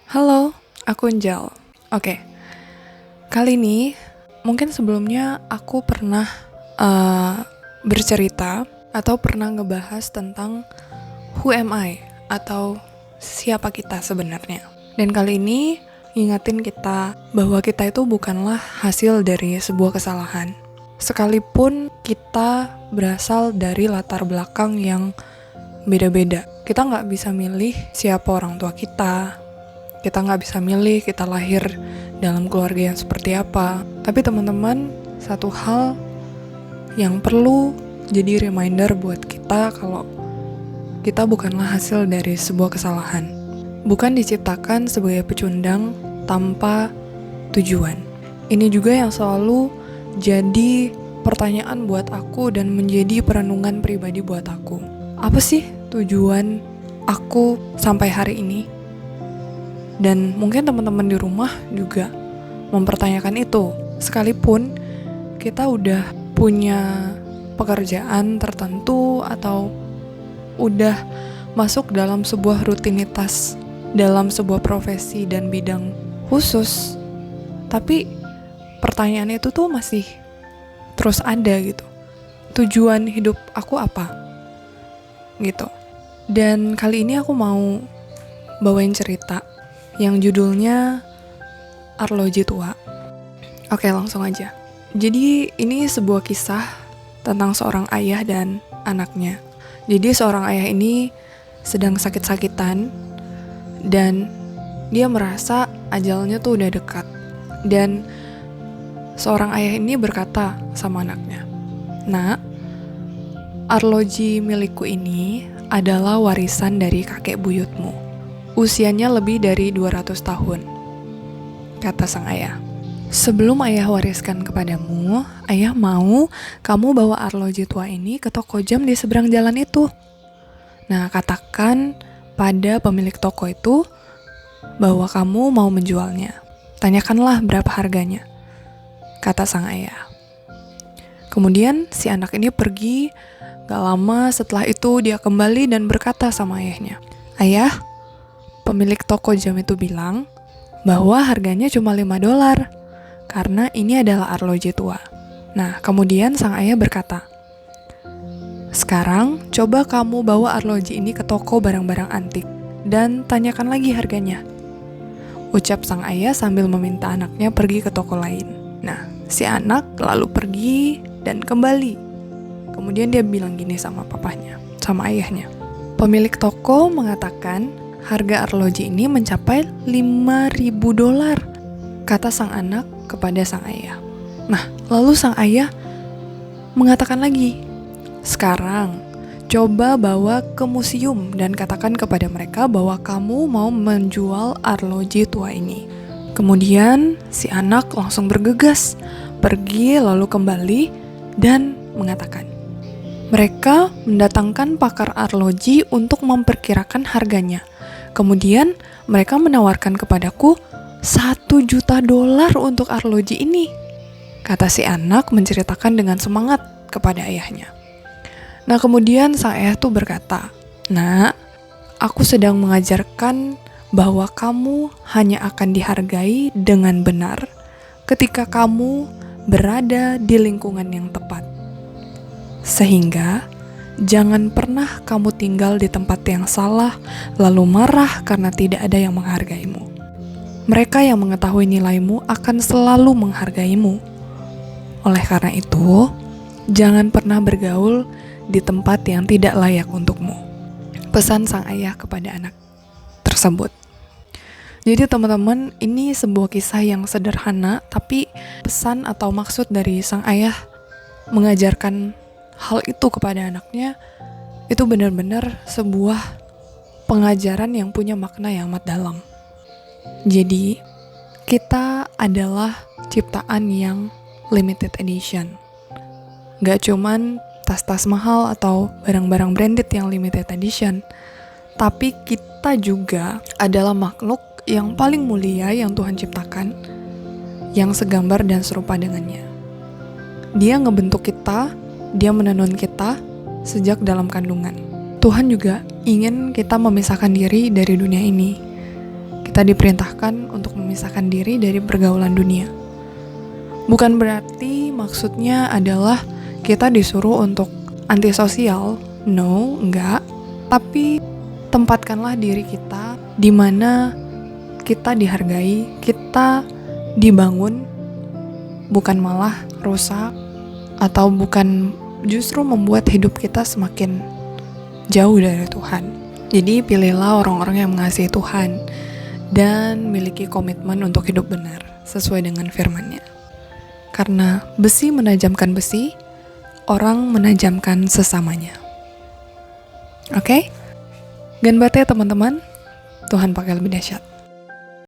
Halo, aku Angel. Oke, kali ini mungkin sebelumnya aku pernah bercerita atau pernah ngebahas tentang who am I atau siapa kita sebenarnya. Dan kali ini ngingetin kita bahwa kita itu bukanlah hasil dari sebuah kesalahan. Sekalipun kita berasal dari latar belakang yang beda-beda. Kita nggak bisa milih siapa orang tua kita. Kita nggak bisa milih kita lahir dalam keluarga yang seperti apa. Tapi teman-teman, satu hal yang perlu jadi reminder buat kita kalau kita bukanlah hasil dari sebuah kesalahan. Bukan diciptakan sebagai pecundang tanpa tujuan. Ini juga yang selalu jadi pertanyaan buat aku dan menjadi perenungan pribadi buat aku. Apa sih tujuan aku sampai hari ini? Dan mungkin teman-teman di rumah juga mempertanyakan itu. Sekalipun kita udah punya pekerjaan tertentu atau udah masuk dalam sebuah rutinitas, dalam sebuah profesi dan bidang khusus, tapi pertanyaan itu tuh masih terus ada gitu. Tujuan hidup aku apa? Gitu. Dan kali ini aku mau bawain cerita yang judulnya Arloji Tua. Oke, langsung aja. Jadi ini sebuah kisah tentang seorang ayah dan anaknya. Jadi seorang ayah ini sedang sakit-sakitan dan dia merasa ajalnya tuh udah dekat. Dan seorang ayah ini berkata sama anaknya, "Nak, arloji milikku ini adalah warisan dari kakek buyutmu. Usianya lebih dari 200 tahun, kata sang ayah. Sebelum ayah wariskan kepadamu, ayah mau kamu bawa arloji tua ini ke toko jam di seberang jalan itu. Nah, katakan pada pemilik toko itu bahwa kamu mau menjualnya. Tanyakanlah berapa harganya, kata sang ayah. Kemudian si anak ini pergi. Gak lama setelah itu dia kembali dan berkata sama ayahnya, "Ayah, pemilik toko jam itu bilang bahwa harganya cuma $5 karena ini adalah arloji tua." Nah, kemudian sang ayah berkata, "Sekarang coba kamu bawa arloji ini ke toko barang-barang antik dan tanyakan lagi harganya," ucap sang ayah sambil meminta anaknya pergi ke toko lain. Nah, si anak lalu pergi dan kembali. Kemudian dia bilang gini sama papahnya, sama ayahnya. Pemilik toko mengatakan harga arloji ini mencapai $5.000, kata sang anak kepada sang ayah. Nah, lalu sang ayah mengatakan lagi, "Sekarang, coba bawa ke museum dan katakan kepada mereka bahwa kamu mau menjual arloji tua ini." Kemudian, si anak langsung bergegas, pergi lalu kembali dan mengatakan, "Mereka mendatangkan pakar arloji untuk memperkirakan harganya. Kemudian mereka menawarkan kepadaku $1 juta untuk arloji ini," kata si anak menceritakan dengan semangat kepada ayahnya. Nah, kemudian sang ayah tuh berkata, "Nak, aku sedang mengajarkan bahwa kamu hanya akan dihargai dengan benar ketika kamu berada di lingkungan yang tepat. Sehingga jangan pernah kamu tinggal di tempat yang salah lalu marah karena tidak ada yang menghargaimu. Mereka yang mengetahui nilaimu akan selalu menghargaimu. Oleh karena itu, jangan pernah bergaul di tempat yang tidak layak untukmu," pesan sang ayah kepada anak tersebut. Jadi teman-teman, ini sebuah kisah yang sederhana, tapi pesan atau maksud dari sang ayah mengajarkan hal itu kepada anaknya itu benar-benar sebuah pengajaran yang punya makna yang amat dalam. Jadi, kita adalah ciptaan yang limited edition. Gak cuman tas-tas mahal atau barang-barang branded yang limited edition, tapi kita juga adalah makhluk yang paling mulia yang Tuhan ciptakan, yang segambar dan serupa dengannya. Dia ngebentuk kita, dia menenun kita sejak dalam kandungan. Tuhan juga ingin kita memisahkan diri dari dunia ini. Kita kita diperintahkan untuk memisahkan diri dari pergaulan dunia. Bukan berarti maksudnya adalah kita disuruh untuk antisosial, no, enggak. Tapi tempatkanlah diri kita di mana kita dihargai, kita dibangun, bukan malah rusak, atau bukan justru membuat hidup kita semakin jauh dari Tuhan. Jadi pilihlah orang-orang yang mengasihi Tuhan dan miliki komitmen untuk hidup benar sesuai dengan firman-Nya. Karena besi menajamkan besi, orang menajamkan sesamanya. Oke? Ganbate teman-teman, Tuhan pakai lebih dahsyat.